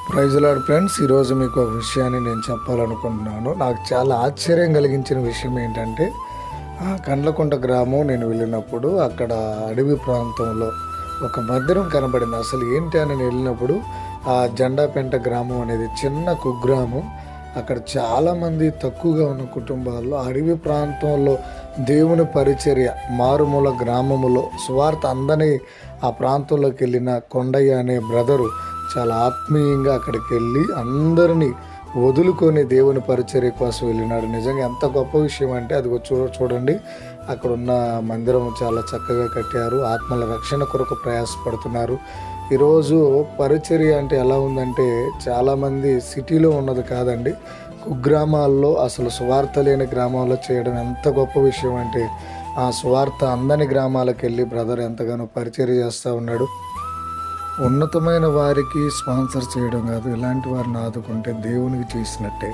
Praise lord friends, ఈరోజు మీకు ఒక విషయాన్ని నేను చెప్పాలనుకుంటున్నాను. నాకు చాలా ఆశ్చర్యం కలిగించిన విషయం ఏంటంటే, కండ్లకుంట గ్రామం నేను వెళ్ళినప్పుడు అక్కడ అడవి ప్రాంతంలో ఒక మందిరం కనబడింది. అసలు ఏంటి అని నేను వెళ్ళినప్పుడు ఆ జెండాపెంట గ్రామం అనేది చిన్న కుగ్రామం. అక్కడ చాలామంది తక్కువగా ఉన్న కుటుంబాల్లో అడవి ప్రాంతంలో దేవుని పరిచర్య మారుమూల గ్రామములో సువార్త అందని ఆ ప్రాంతంలోకి వెళ్ళిన కొండయ్య అనే బ్రదరు చాలా ఆత్మీయంగా అక్కడికి వెళ్ళి అందరినీ వదులుకొని దేవుని పరిచర్య కోసం వెళ్ళినాడు. నిజంగా ఎంత గొప్ప విషయం అంటే అది చూడండి, అక్కడ ఉన్న మందిరం చాలా చక్కగా కట్టారు. ఆత్మల రక్షణ కొరకు ప్రయాసపడుతున్నారు. ఈరోజు పరిచర్య అంటే ఎలా ఉందంటే, చాలామంది సిటీలో ఉన్నది కాదండి, కుగ్రామాల్లో అసలు సువార్త లేని గ్రామాల్లో చేయడం ఎంత గొప్ప విషయం అంటే, ఆ సువార్త అందని గ్రామాలకు వెళ్ళి బ్రదర్ ఎంతగానో పరిచర్య చేస్తూ ఉన్నాడు. ఉన్నతమైన వారికి స్పాన్సర్ చేయడం కాదు, ఇలాంటి వారిని ఆదుకుంటే దేవునికి చేసినట్టే.